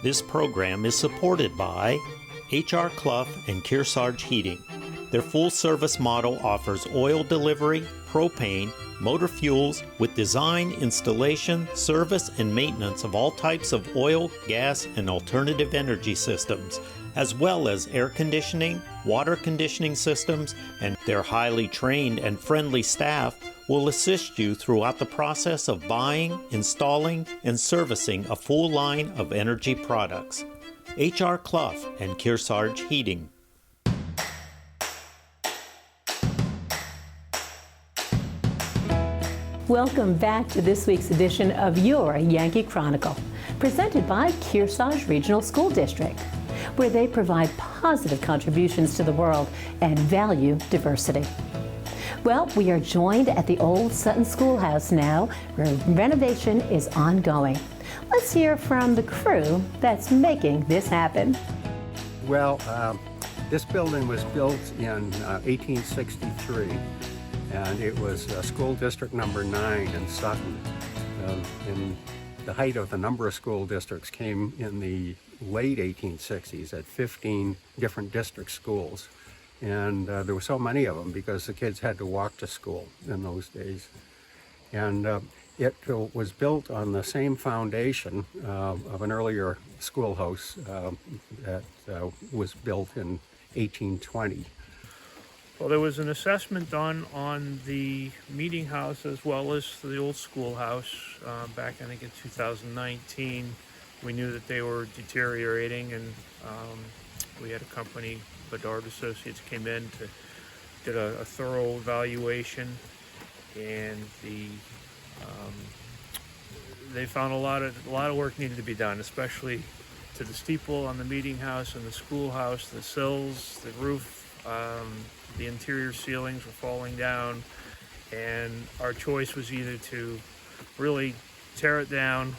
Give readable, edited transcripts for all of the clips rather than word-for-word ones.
This program is supported by H.R. Clough and Kearsarge Heating. Their full-service model offers oil delivery, propane, motor fuels with design, installation, service, and maintenance of all types of oil, gas, and alternative energy systems, as well as air conditioning, water conditioning systems, and their highly trained and friendly staff will assist you throughout the process of buying, installing, and servicing a full line of energy products. H.R. Clough and Kearsarge Heating. Welcome back to this week's edition of Your Yankee Chronicle, presented by Kearsarge Regional School District, where they provide positive contributions to the world and value diversity. Well, we are joined at the old Sutton School House now, where renovation is ongoing. Let's hear from the crew that's making this happen. Well, this building was built in 1863, and it was school district number 9 in Sutton. And the height of the number of school districts came in the late 1860s at 15 different district schools. And there were so many of them because the kids had to walk to school in those days. And it was built on the same foundation of an earlier schoolhouse that was built in 1820. Well, there was an assessment done on the meeting house as well as the old schoolhouse back, I think, in 2019. We knew that they were deteriorating, and we had a company, Bedard Associates, came in to did a thorough evaluation, and they found a lot of work needed to be done, especially to the steeple on the meeting house and the schoolhouse, the sills, the roof, the interior ceilings were falling down, and our choice was either to really tear it down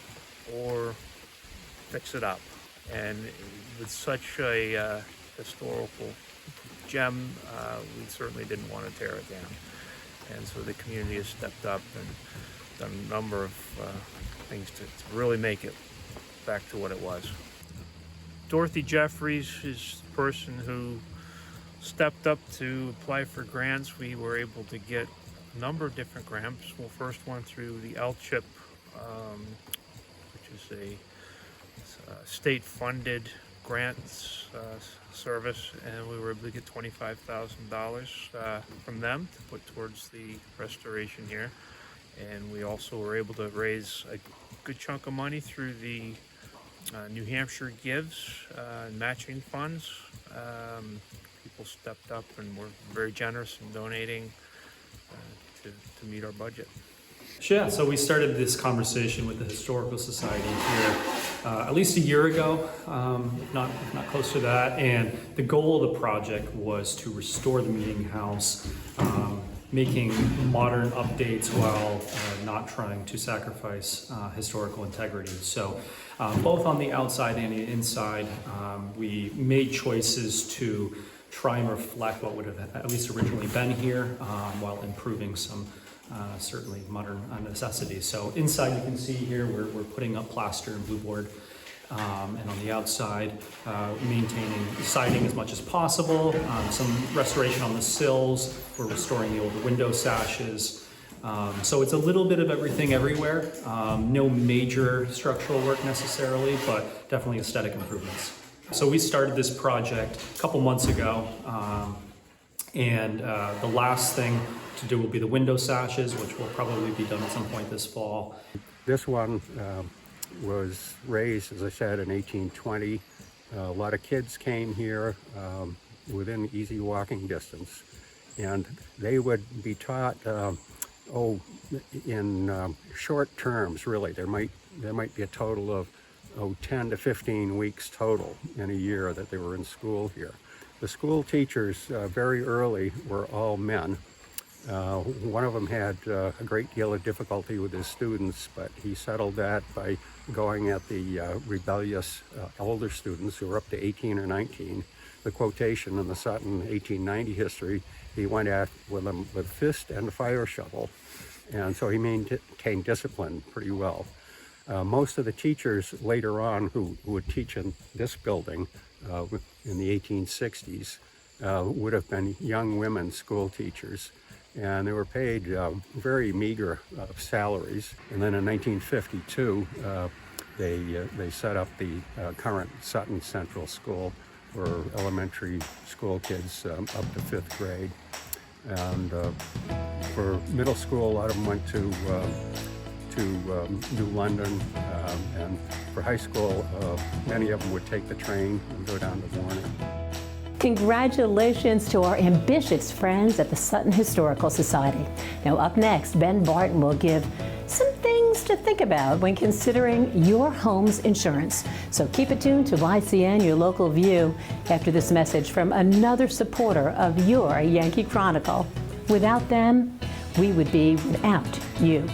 or fix it up. And with such a historical gem, we certainly didn't want to tear it down. And so the community has stepped up and done a number of things to really make it back to what it was. Dorothy Jeffries is the person who stepped up to apply for grants. We were able to get a number of different grants. Well, first one through the LCHIP, which is a state-funded grants service, and we were able to get $25,000 from them to put towards the restoration here. And we also were able to raise a good chunk of money through the New Hampshire Gives matching funds. People stepped up and were very generous in donating to meet our budget. Yeah, so we started this conversation with the Historical Society here at least a year ago, if not close to that, and the goal of the project was to restore the meeting house, making modern updates while not trying to sacrifice historical integrity. So both on the outside and the inside, we made choices to try and reflect what would have at least originally been here while improving some certainly modern necessities. So inside you can see here we're putting up plaster and blue board, and on the outside maintaining siding as much as possible, some restoration on the sills, we're restoring the older window sashes. So it's a little bit of everything everywhere, no major structural work necessarily, but definitely aesthetic improvements. So we started this project a couple months ago, and the last thing to do will be the window sashes, which will probably be done at some point this fall. This one was raised, as I said, in 1820. A lot of kids came here within easy walking distance, and they would be taught in short terms, really. There might be a total of 10 to 15 weeks total in a year that they were in school here. The school teachers very early were all men. One of them had a great deal of difficulty with his students, but he settled that by going at the rebellious older students who were up to 18 or 19. The quotation in the Sutton 1890 history, he went at with them with fist and a fire shovel, and so he maintained discipline pretty well. Most of the teachers later on who would teach in this building in the 1860s would have been young women school teachers, and they were paid very meager salaries. And then in 1952, they set up the current Sutton Central School for elementary school kids up to 5th grade. And for middle school, a lot of them went to New London, and for high school, many of them would take the train and go down to Warner. Congratulations to our ambitious friends at the Sutton Historical Society. Now up next, Ben Barton will give some things to think about when considering your home's insurance. So keep it tuned to YCN, your local view, after this message from another supporter of your Yankee Chronicle. Without them, we would be without you.